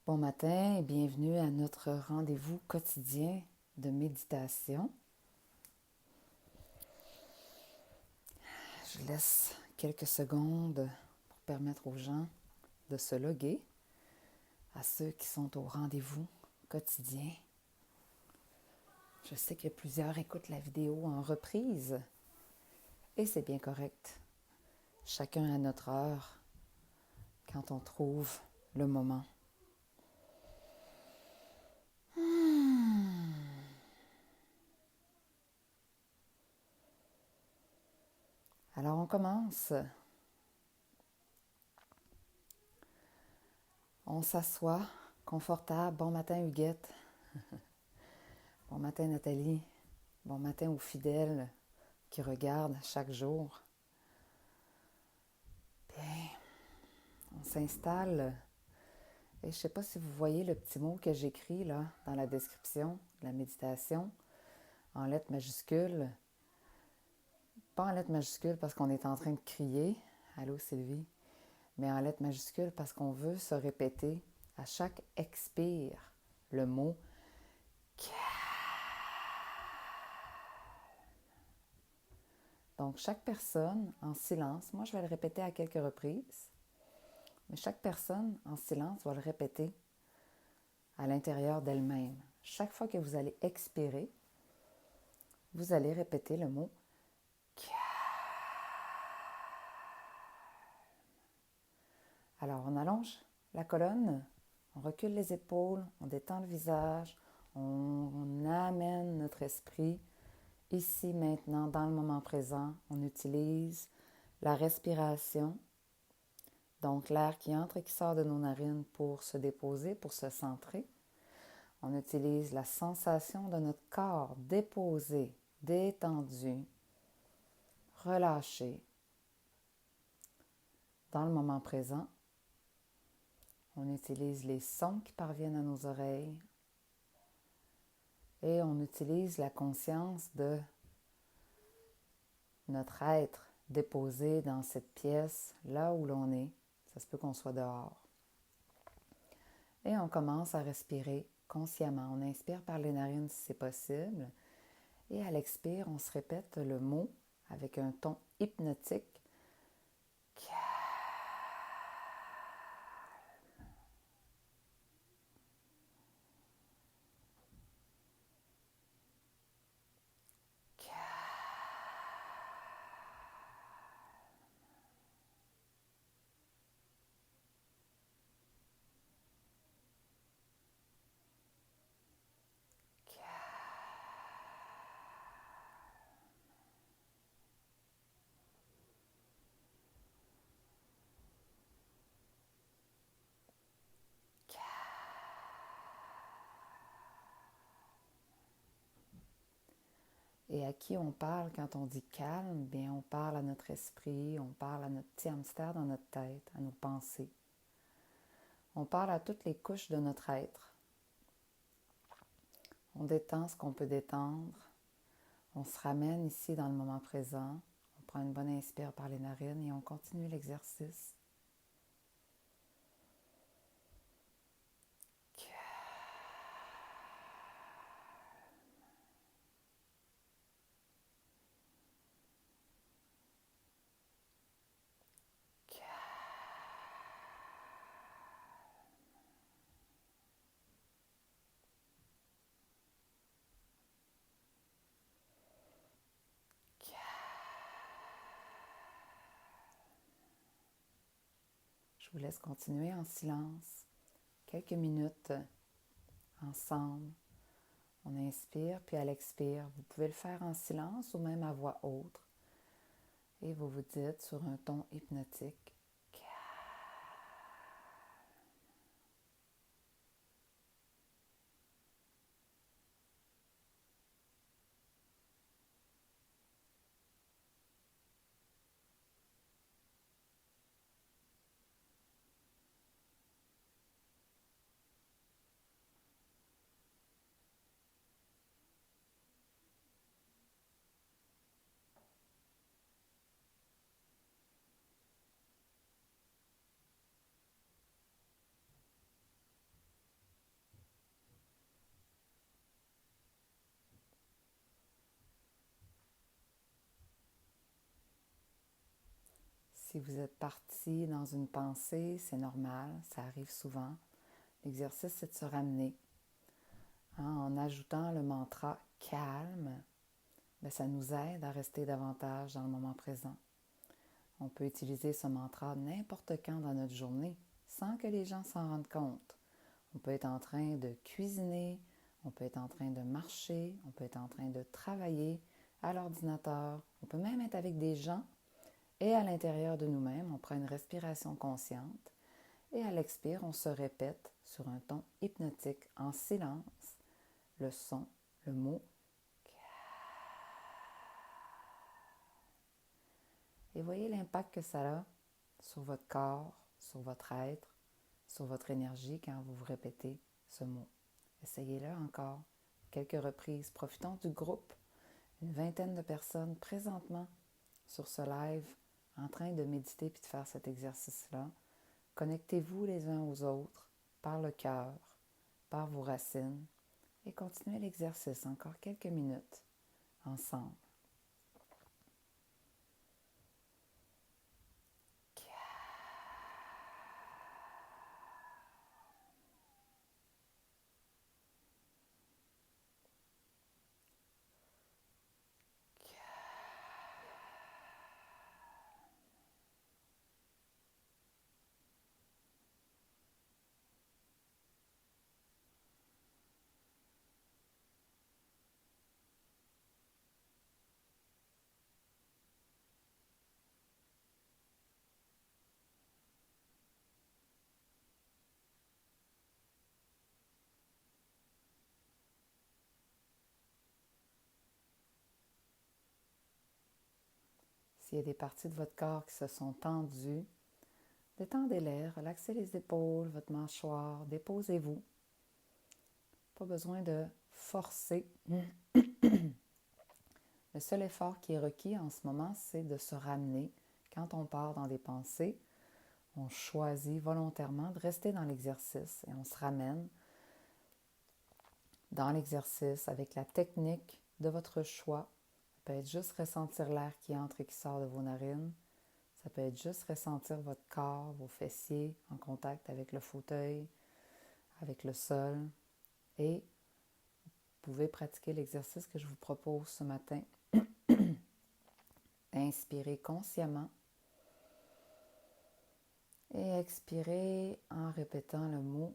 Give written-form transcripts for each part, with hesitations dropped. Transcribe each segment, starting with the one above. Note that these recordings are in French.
Bon matin et bienvenue à notre rendez-vous quotidien de méditation. Je laisse quelques secondes pour permettre aux gens de se loguer, à ceux qui sont au rendez-vous quotidien. Je sais que plusieurs écoutent la vidéo en reprise et c'est bien correct. Chacun à notre heure, quand on trouve le moment. Alors on commence. On s'assoit, confortable. Bon matin Huguette. Bon matin Nathalie. Bon matin aux fidèles qui regardent chaque jour. Bien, on s'installe. Et je ne sais pas si vous voyez le petit mot que j'écris là dans la description de la méditation en lettres majuscules. Pas en lettres majuscules parce qu'on est en train de crier. Allô Sylvie. Mais en lettres majuscules parce qu'on veut se répéter à chaque expire le mot calme. Donc chaque personne en silence, moi je vais le répéter à quelques reprises, mais chaque personne en silence va le répéter à l'intérieur d'elle-même. Chaque fois que vous allez expirer, vous allez répéter le mot calme. Alors on allonge la colonne, on recule les épaules, on détend le visage, on amène notre esprit ici, maintenant, dans le moment présent. On utilise la respiration, donc l'air qui entre et qui sort de nos narines pour se déposer, pour se centrer. On utilise la sensation de notre corps déposé, détendu, relâché dans le moment présent. On utilise les sons qui parviennent à nos oreilles et on utilise la conscience de notre être déposé dans cette pièce, là où l'on est. Ça se peut qu'on soit dehors. Et on commence à respirer consciemment. On inspire par les narines si c'est possible. Et à l'expire, on se répète le mot avec un ton hypnotique. Et à qui on parle quand on dit calme? Bien, on parle à notre esprit, on parle à notre petit hamster dans notre tête, à nos pensées. On parle à toutes les couches de notre être. On détend ce qu'on peut détendre. On se ramène ici dans le moment présent. On prend une bonne inspire par les narines et on continue l'exercice. Je vous laisse continuer en silence. Quelques minutes ensemble. On inspire, puis à l'expire, vous pouvez le faire en silence ou même à voix haute. Et vous vous dites sur un ton hypnotique. Si vous êtes parti dans une pensée, c'est normal, ça arrive souvent. L'exercice, c'est de se ramener. En ajoutant le mantra « calme », ça nous aide à rester davantage dans le moment présent. On peut utiliser ce mantra n'importe quand dans notre journée sans que les gens s'en rendent compte. On peut être en train de cuisiner, on peut être en train de marcher, on peut être en train de travailler à l'ordinateur, on peut même être avec des gens et à l'intérieur de nous-mêmes, on prend une respiration consciente et à l'expire, on se répète sur un ton hypnotique en silence le son, le mot. Et voyez l'impact que ça a sur votre corps, sur votre être, sur votre énergie quand vous vous répétez ce mot. Essayez-le encore. Quelques reprises. Profitons du groupe. Une vingtaine de personnes présentement sur ce live en train de méditer puis de faire cet exercice-là. Connectez-vous les uns aux autres par le cœur, par vos racines et continuez l'exercice encore quelques minutes ensemble. S'il y a des parties de votre corps qui se sont tendues, détendez-les, relaxez les épaules, votre mâchoire, déposez-vous. Pas besoin de forcer. Le seul effort qui est requis en ce moment, c'est de se ramener. Quand on part dans des pensées, on choisit volontairement de rester dans l'exercice et on se ramène dans l'exercice avec la technique de votre choix. Ça peut être juste ressentir l'air qui entre et qui sort de vos narines. Ça peut être juste ressentir votre corps, vos fessiers en contact avec le fauteuil, avec le sol. Et vous pouvez pratiquer l'exercice que je vous propose ce matin. Inspirez consciemment et expirez en répétant le mot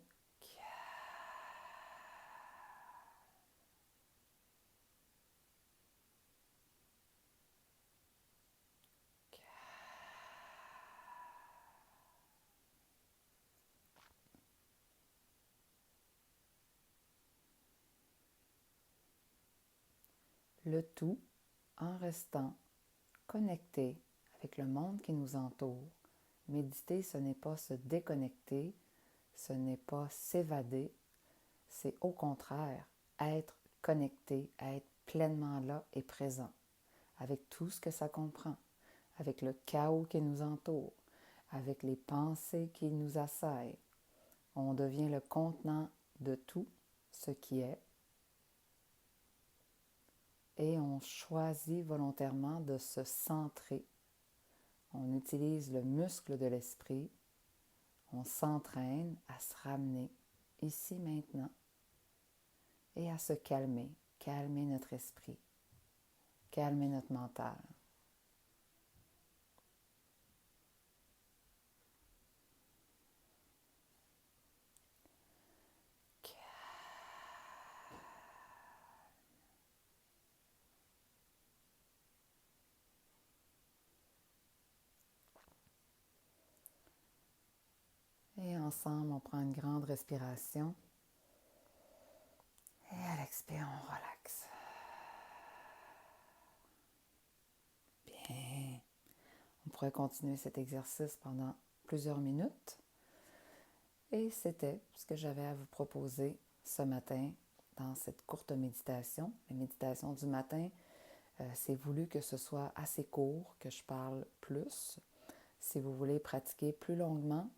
le tout en restant connecté avec le monde qui nous entoure. Méditer, ce n'est pas se déconnecter, ce n'est pas s'évader, c'est au contraire être connecté, être pleinement là et présent, avec tout ce que ça comprend, avec le chaos qui nous entoure, avec les pensées qui nous assaillent. On devient le contenant de tout ce qui est et on choisit volontairement de se centrer. On utilise le muscle de l'esprit, on s'entraîne à se ramener ici maintenant et à se calmer, calmer notre esprit, calmer notre mental. Et ensemble, on prend une grande respiration. Et à l'expire, on relaxe. Bien. On pourrait continuer cet exercice pendant plusieurs minutes. Et c'était ce que j'avais à vous proposer ce matin dans cette courte méditation. La méditation du matin, c'est voulu que ce soit assez court, que je parle plus. Si vous voulez pratiquer plus longuement,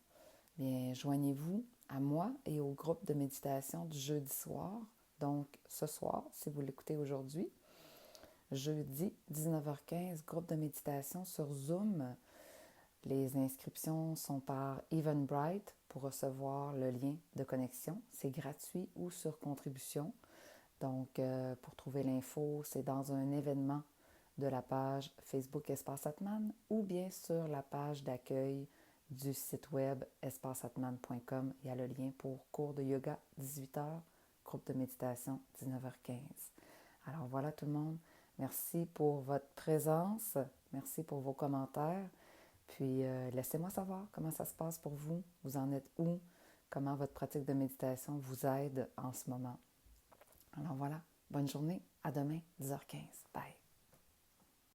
bien, joignez-vous à moi et au groupe de méditation du jeudi soir. Donc, ce soir, si vous l'écoutez aujourd'hui, jeudi 19h15, groupe de méditation sur Zoom Les inscriptions sont par Eventbrite pour recevoir le lien de connexion. C'est gratuit ou sur contribution. Donc, pour trouver l'info, c'est dans un événement de la page Facebook Espace Atman ou bien sur la page d'accueil du site web espaceatman.com. Il y a le lien pour cours de yoga 18h, groupe de méditation 19h15. Alors voilà tout le monde. Merci pour votre présence. Merci pour vos commentaires. Puis laissez-moi savoir comment ça se passe pour vous. Vous en êtes où? Comment votre pratique de méditation vous aide en ce moment? Alors voilà, bonne journée. À demain, 10h15. Bye.